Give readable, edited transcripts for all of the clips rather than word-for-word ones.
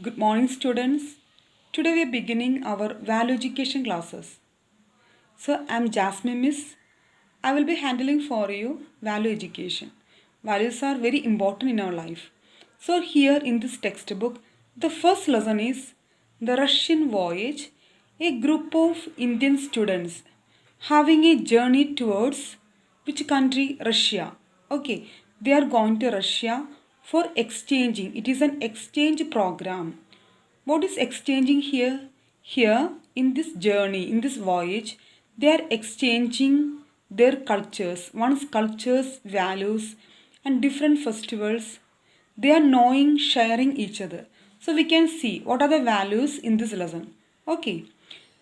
Good morning, students. Today we are beginning our value education classes. So, I'm Jasmine Miss. I will be handling for you value education. Values are very important in our life. So, here in this textbook, the first lesson is the Russian voyage. A group of Indian students having a journey towards which country? Russia. Okay, they are going to Russia for exchanging. It is an exchange program. What is exchanging here? Here, in this journey, in this voyage, they are exchanging their cultures, one's cultures, values, and different festivals. They are knowing, sharing each other. So, we can see what are the values in this lesson. Okay.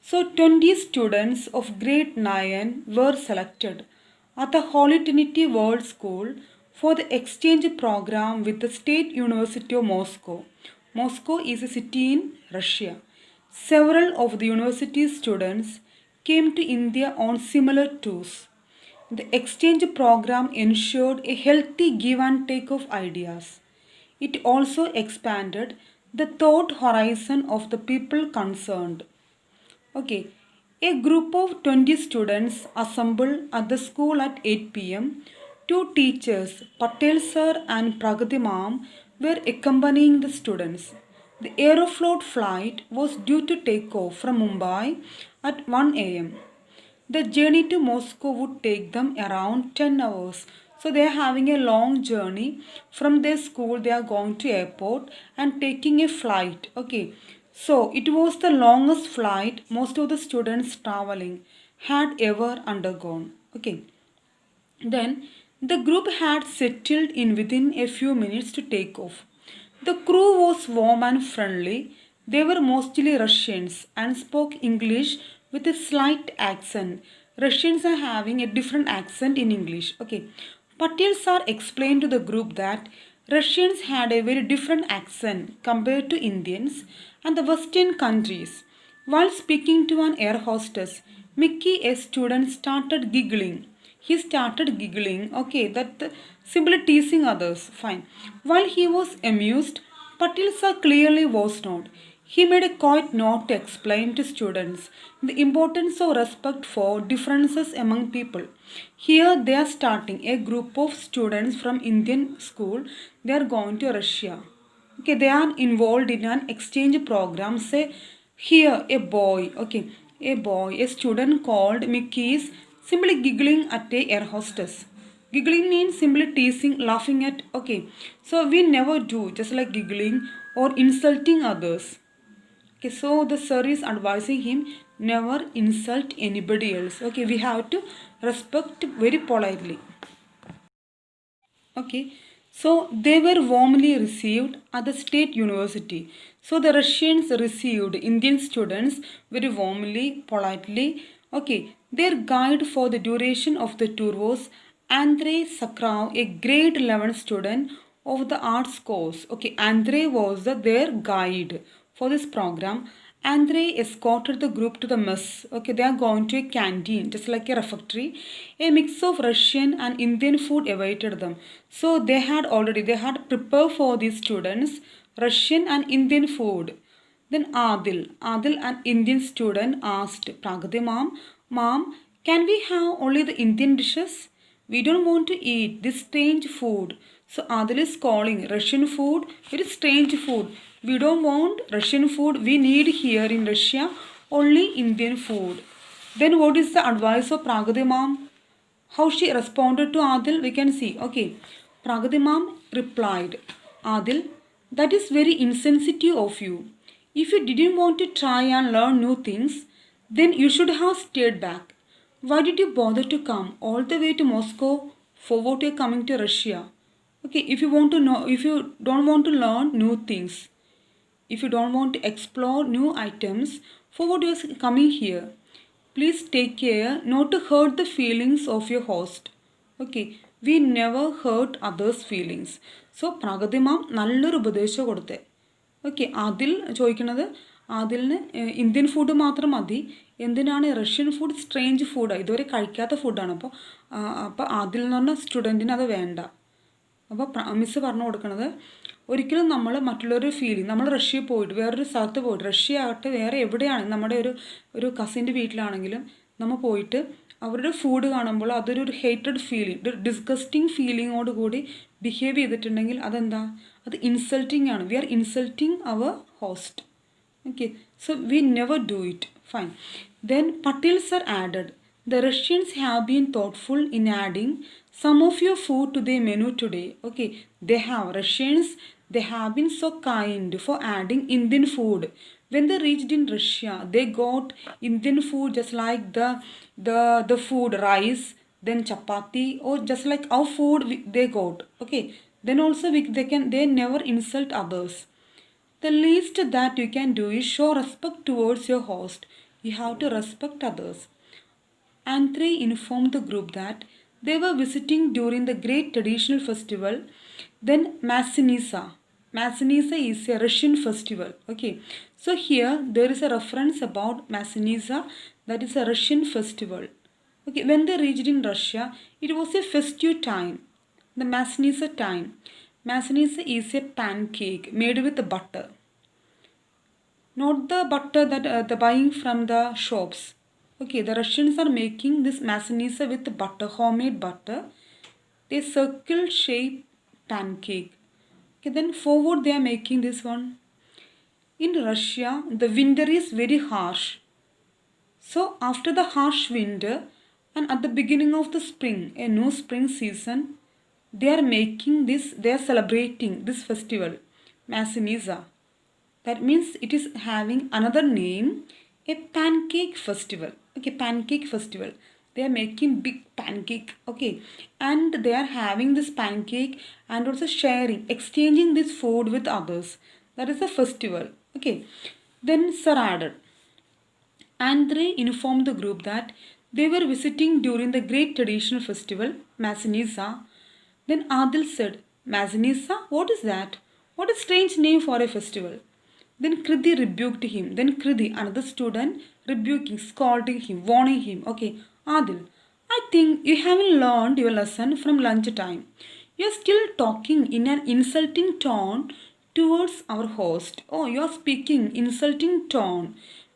So, 20 students of grade 9 were selected at the Holy Trinity World School for the exchange program with the State University of Moscow. Moscow is a city in Russia. Several of the university students came to India on similar tours. The exchange program ensured a healthy give and take of ideas. It also expanded the thought horizon of the people concerned. Okay, a group of 20 students assembled at the school at 8 p.m. Two teachers, Patel sir and Pragati ma'am, were accompanying the students. The Aeroflot flight was due to take off from Mumbai at 1 a.m. The journey to Moscow would take them around 10 hours. So they are having a long journey from their school. They are going to airport and taking a flight. Okay. So it was the longest flight most of the students traveling had ever undergone. Okay. Then the group had settled in within a few minutes to take off. The crew was warm and friendly. They were mostly Russians and spoke English with a slight accent. Russians are having a different accent in English. Okay. Patel sir explained to the group that Russians had a very different accent compared to Indians and the Western countries. While speaking to an air hostess, Mickey, a student, started giggling. He started giggling, okay, simply teasing others, fine. While he was amused, Patil sir clearly was not. He made a quiet note to explain to students the importance of respect for differences among people. Here they are starting a group of students from Indian school. They are going to Russia. Okay, they are involved in an exchange program. Say here a boy, okay, a student called Mickey is simply giggling at a air hostess. Giggling means simply teasing, laughing at, okay. So we never do just like giggling or insulting others. Okay, so the sir is advising him never insult anybody else. Okay, we have to respect very politely. Okay, so they were warmly received at the state university. So the Russians received Indian students very warmly, politely. Okay, their guide for the duration of the tour was Andrei Sakharov, a grade 11 student of the arts course. Okay, Andrei was their guide for this program. Andrei escorted the group to the mess. Okay, they are going to a canteen, just like a refectory. A mix of Russian and Indian food awaited them. So they had prepared for these students Russian and Indian food. Then Adil, an Indian student, asked Pragati Mom, can we have only the Indian dishes? We don't want to eat this strange food. So Adil is calling Russian food very strange food. We don't want Russian food. We need here in Russia only Indian food. Then what is the advice of Pragati Mom? How she responded to Adil, we can see. Okay, Pragati Mom replied, Adil, that is very insensitive of you. If you didn't want to try and learn new things, then you should have stayed back. Why did you bother to come all the way to Moscow for what you're coming to Russia? Okay, if you want to know, if you don't want to learn new things, if you don't want to explore new items, for what you're coming here, please take care not to hurt the feelings of your host. Okay, we never hurt others' feelings. So Pragati മാം നല്ലൊരു ഉപദേശം കൊടുത്തേ. Okay, അതിൽ ചോദിക്കുന്നത് അതിലിന് Indian food മാത്രം മതി, എന്തിനാണ് Russian food strange ഫുഡാണ്, ഇതുവരെ കഴിക്കാത്ത ഫുഡാണ്. അപ്പോൾ അതിൽ എന്ന് പറഞ്ഞ സ്റ്റുഡൻറ്റിന് അത് വേണ്ട. അപ്പോൾ മിസ്സ് പറഞ്ഞു കൊടുക്കുന്നത് ഒരിക്കലും നമ്മൾ മറ്റുള്ളൊരു ഫീലിംഗ്, നമ്മൾ റഷ്യയിൽ പോയിട്ട് വേറൊരു സ്ഥലത്ത് പോയിട്ട്, റഷ്യ ആകട്ടെ വേറെ എവിടെയാണ്, നമ്മുടെ ഒരു കസിൻ്റെ വീട്ടിലാണെങ്കിലും നമ്മൾ പോയിട്ട് അവരുടെ ഫുഡ് കാണുമ്പോൾ അതൊരു ഹേറ്റഡ് ഫീലിംഗ്, ഒരു ഡിസ്ഗസ്റ്റിംഗ് ഫീലിങ്ങോട് കൂടി ബിഹേവ് ചെയ്തിട്ടുണ്ടെങ്കിൽ അതെന്താ, അത് ഇൻസൾട്ടിങ് ആണ്. We are insulting our host. Okay, so we never do it. Fine. Then Patel sir added, the Russians have been thoughtful in adding some of your food to their menu today. Okay, Russians, they have been so kind for adding Indian food. When they reached in Russia, they got Indian food just like the food rice, then chapati, or just like our food they got. Okay, then also they never insult others. The least that you can do is show respect towards your host. You have to respect others. Andrei informed the group that they were visiting during the great traditional festival, then Maslenitsa. Maslenitsa is a Russian festival. Okay, so here there is a reference about Maslenitsa, that is a Russian festival. Okay, when they reached in Russia, it was a festive time, the Maslenitsa time. Maslenitsa is a pancake made with butter. Not the butter that the buying from the shops. Okay, the Russians are making this Maslenitsa with butter, homemade butter. They circle shape pancake. Okay, then forward they are making this one. In Russia, the winter is very harsh. So after the harsh winter and at the beginning of the spring, a new spring season, they are making this, they are celebrating this festival, Maslenitsa. That means it is having another name, a pancake festival. Okay, pancake festival. They are making big pancake. Okay, and they are having this pancake and also sharing, exchanging this food with others. That is a festival. Okay, then sir added, Andrei informed the group that they were visiting during the great traditional festival, Maslenitsa. Then Adil said, Maslenitsa, what is that? What a strange name for a festival. Then Kriti rebuked him. Then Kriti, another student, rebuking, scolding him, warning him. Okay, Adil, I think you haven't learned your lesson from lunchtime. You are still talking in an insulting tone towards our host. Oh, you are speaking insulting tone.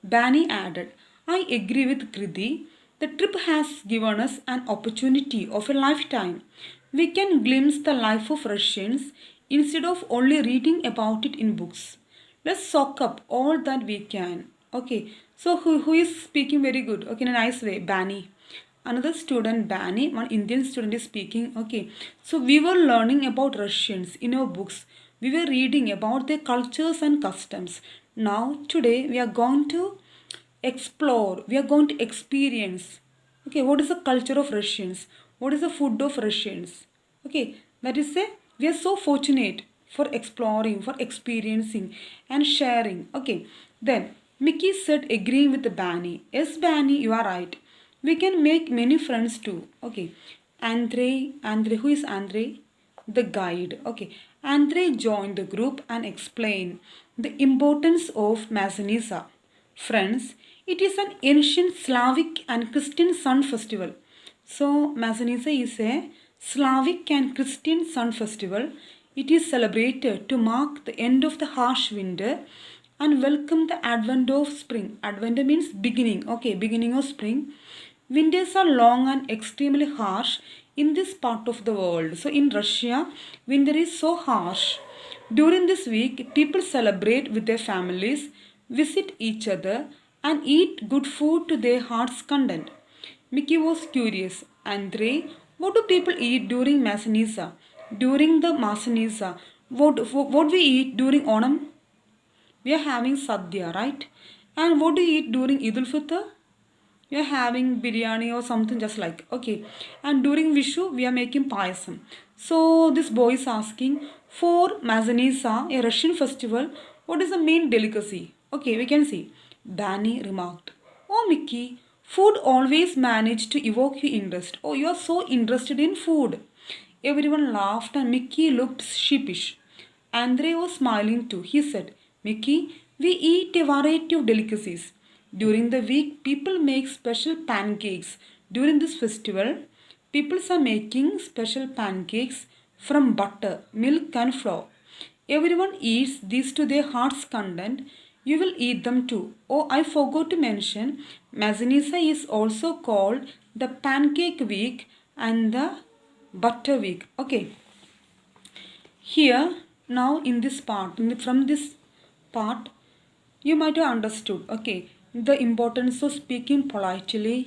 Bani added, I agree with Kriti. The trip has given us an opportunity of a lifetime. We can glimpse the life of Russians instead of only reading about it in books. Let's soak up all that we can. Okay, so who is speaking very good? Okay, in a nice way, Bani. Another student, Bani, one Indian student is speaking. Okay, so we were learning about Russians in our books. We were reading about their cultures and customs. Now, today, we are going to explore. We are going to experience. Okay, what is the culture of Russians? What is the food of Russians? Okay, that is a, we are so fortunate for exploring, for experiencing and sharing. Okay, then Mickey said, agreeing with the Bani, yes Bani, you are right. We can make many friends too. Okay, Andrei, who is Andrei? The guide. Okay, Andrei joined the group and explained the importance of Maslenitsa. Friends, it is an ancient Slavic and Christian sun festival. So Maslenitsa is a Slavic and Christian sun festival. It is celebrated to mark the end of the harsh winter and welcome the advent of spring. Advent means beginning. Okay, beginning of spring. Winters are long and extremely harsh in this part of the world. So in Russia, winter is so harsh. During this week, people celebrate with their families, visit each other, and eat good food to their heart's content. Mickey was curious. Andrei, what do people eat during Maslenitsa? During the Maslenitsa, what we eat during Onam? We are having Sadhya, right? And what do you eat during Eid al-Fitr? We are having biryani or something just like. Okay. And during Vishu, we are making payasam. So this boy is asking, for Maslenitsa, a Russian festival, what is the main delicacy? Okay, we can see. Bani remarked, oh Mickey, food always managed to evoke your interest. Oh, you are so interested in food. Everyone laughed and Mickey looked sheepish. Andrei was smiling too. He said, Mickey, we eat a variety of delicacies. During the week, people make special pancakes. During this festival, people are making special pancakes from butter, milk and flour. Everyone eats these to their heart's content. You will eat them too. Oh, I forgot to mention, Mazanissa is also called the pancake week and the butter week. Okay. Here, now in this part, from this part, you might have understood, okay, the importance of speaking politely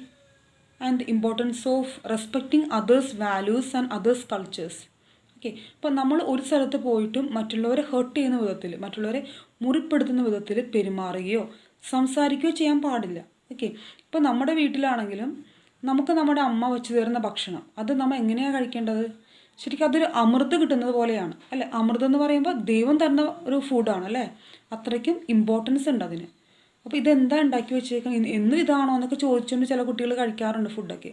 and the importance of respecting others' values and others' cultures. Okay, ഇപ്പം നമ്മൾ ഒരു സ്ഥലത്ത് പോയിട്ടും മറ്റുള്ളവരെ heart ചെയ്യുന്ന വിധത്തിൽ, മറ്റുള്ളവരെ മുറിപ്പെടുത്തുന്ന വിധത്തിൽ പെരുമാറുകയോ സംസാരിക്കുകയോ ചെയ്യാൻ പാടില്ല. ഓക്കെ, ഇപ്പം നമ്മുടെ വീട്ടിലാണെങ്കിലും നമുക്ക് നമ്മുടെ അമ്മ വെച്ച് തരുന്ന ഭക്ഷണം അത് നമ്മൾ എങ്ങനെയാണ് കഴിക്കേണ്ടത്? ശരിക്കും അതൊരു അമൃത് കിട്ടുന്നത് പോലെയാണ് അല്ലേ? അമൃതം എന്ന് പറയുമ്പോൾ ദൈവം തരുന്ന ഒരു ഫുഡാണ് അല്ലേ? അത്രയ്ക്കും ഇമ്പോർട്ടൻസ് ഉണ്ട് അതിന്. അപ്പോൾ ഇതെന്താ ഉണ്ടാക്കി വെച്ചേക്കാം, എന്നും ഇതാണോ എന്നൊക്കെ ചോദിച്ചുകൊണ്ട് ചില കുട്ടികൾ കഴിക്കാറുണ്ട് ഫുഡൊക്കെ.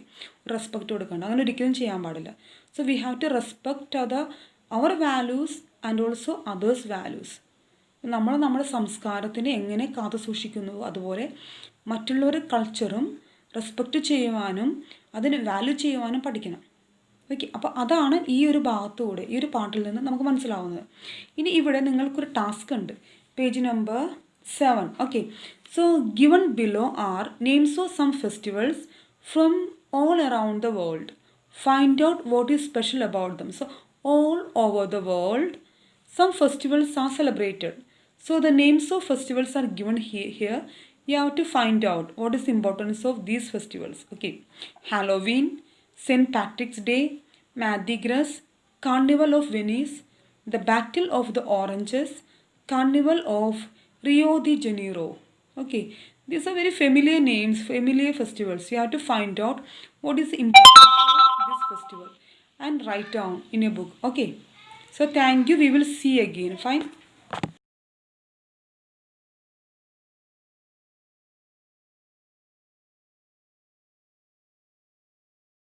റെസ്പെക്റ്റ് കൊടുക്കേണ്ട, അങ്ങനെ ഒരിക്കലും ചെയ്യാൻ പാടില്ല. So we have to respect our values and also others values. നമ്മൾ നമ്മുടെ സംസ്കാരത്തിനെ എങ്ങനെ കാത്തു സൂക്ഷിക്കുന്നുവോ അതുപോലെ മറ്റുള്ളവരുടെ കൾച്ചറും റെസ്പെക്റ്റ് ചെയ്യുവാനും അതിന് വാല്യൂ ചെയ്യുവാനും പഠിക്കണം. ഓക്കെ, അപ്പോൾ അതാണ് ഈ ഒരു ഭാഗത്തൂടെ, ഈ ഒരു പാട്ടിൽ നിന്ന് നമുക്ക് മനസ്സിലാവുന്നത്. ഇനി ഇവിടെ നിങ്ങൾക്കൊരു ടാസ്ക് ഉണ്ട്, page number 7. Okay, so given below are names of some festivals from all around the world. Find out what is special about them. So all over the world some festivals are celebrated. So the names of festivals are given here. You have to find out what is the importance of these festivals. Okay, Halloween, St. Patrick's Day, Mardi Gras, Carnival of Venice, the Battle of the Oranges, Carnival of Rio de Janeiro. Okay, these are very familiar names, familiar festivals. You have to find out what is the importance of this festival and write down in your book. Okay, so thank you. We will see again. Fine.